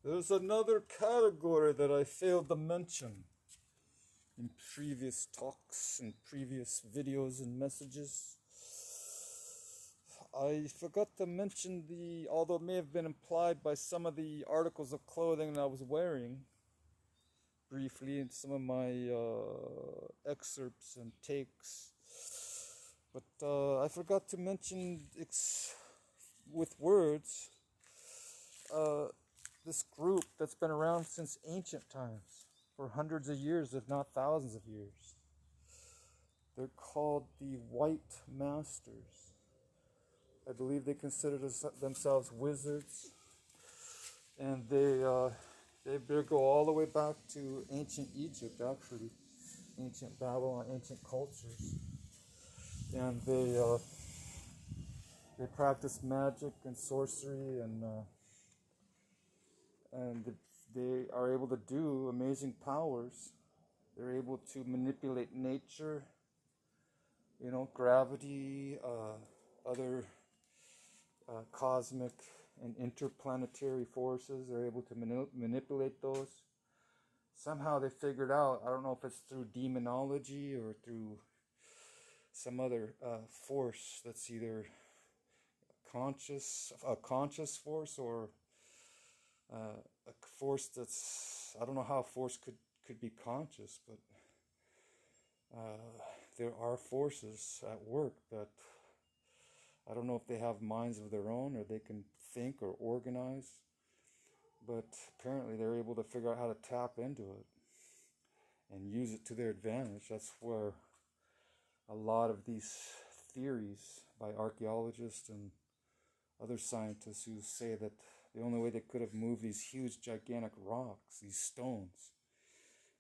There's another category that I failed to mention in previous talks and previous videos and messages. I forgot to mention although it may have been implied by some of the articles of clothing that I was wearing, briefly in some of my excerpts and takes. But I forgot to mention with words this group that's been around since ancient times, for hundreds of years, if not thousands of years. They're called the White Masters. I believe they consider themselves wizards, and they go all the way back to ancient Egypt, actually, ancient Babylon, ancient cultures, and they practice magic and sorcery, and they are able to do amazing powers. They're able to manipulate nature, gravity, other cosmic and interplanetary forces. They're able to manipulate those. Somehow they figured out, I don't know if it's through demonology or through some other force that's either a conscious force, or a force that's, I don't know how a force could be conscious, but there are forces at work that I don't know if they have minds of their own, or they can think or organize, but apparently they're able to figure out how to tap into it and use it to their advantage. That's where a lot of these theories by archaeologists and other scientists who say that the only way they could have moved these huge gigantic rocks, these stones,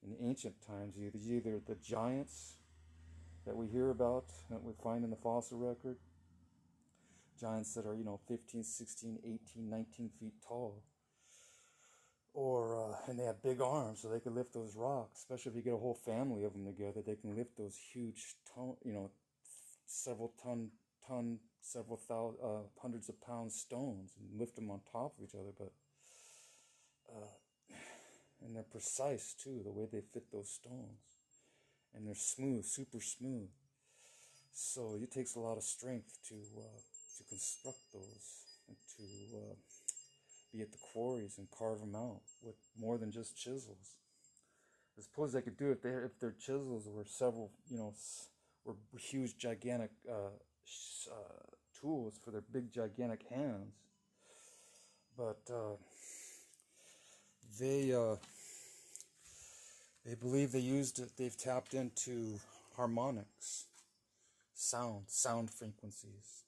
in ancient times, either the giants that we hear about, that we find in the fossil record, giants that are 15, 16, 18, 19 feet tall, or and they have big arms, so they can lift those rocks. Especially if you get a whole family of them together, they can lift those huge several hundreds of pound stones and lift them on top of each other. But and they're precise too, the way they fit those stones, and they're smooth, super smooth. So it takes a lot of strength to construct those, and to be at the quarries and carve them out with more than just chisels. I suppose they could do it if their chisels were were huge, gigantic tools for their big, gigantic hands. But they believe they've tapped into harmonics, sound frequencies.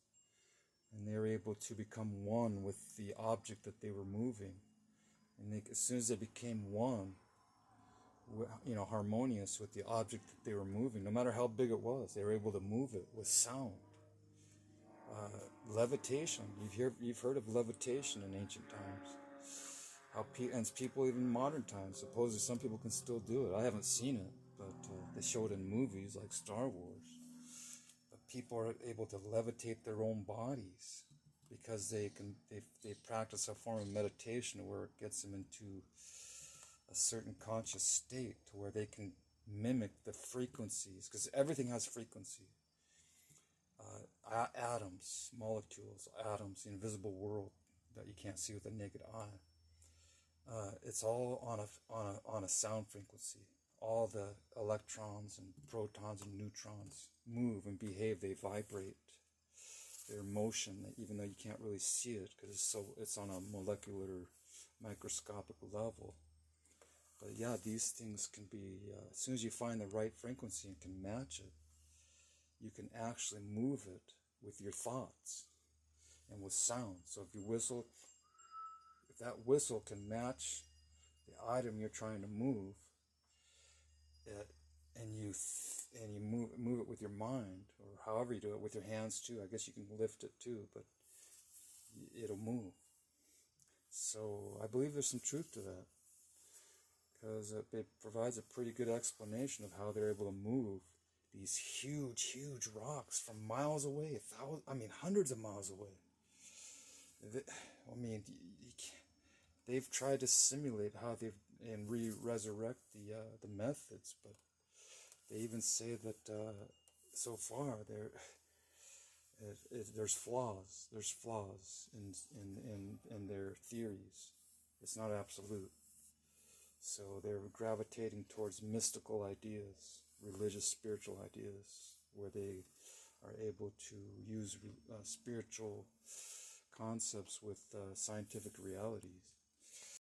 And they were able to become one with the object that they were moving. And as soon as they became one, harmonious with the object that they were moving, no matter how big it was, they were able to move it with sound. Levitation. You've heard of levitation in ancient times. And people even in modern times. Supposedly some people can still do it. I haven't seen it, but they show it in movies like Star Wars. People are able to levitate their own bodies because they practice a form of meditation where it gets them into a certain conscious state to where they can mimic the frequencies, because everything has frequency. Atoms, molecules, atoms, the invisible world that you can't see with the naked eye. It's all on a sound frequency. All the electrons and protons and neutrons move and behave. They vibrate. Their motion, even though you can't really see it because it's on a molecular, microscopic level. But yeah, these things can be, as soon as you find the right frequency and can match it, you can actually move it with your thoughts and with sound. So if you whistle, if that whistle can match the item you're trying to move, and you move it with your mind, or however you do it, with your hands too. I guess you can lift it too, but it'll move. So I believe there's some truth to that, because it provides a pretty good explanation of how they're able to move these huge rocks from miles away, hundreds of miles away. they've tried to simulate how they've and resurrect the methods, but they even say that so far there's flaws. There's flaws in their theories. It's not absolute. So they're gravitating towards mystical ideas, religious, spiritual ideas, where they are able to use spiritual concepts with scientific realities.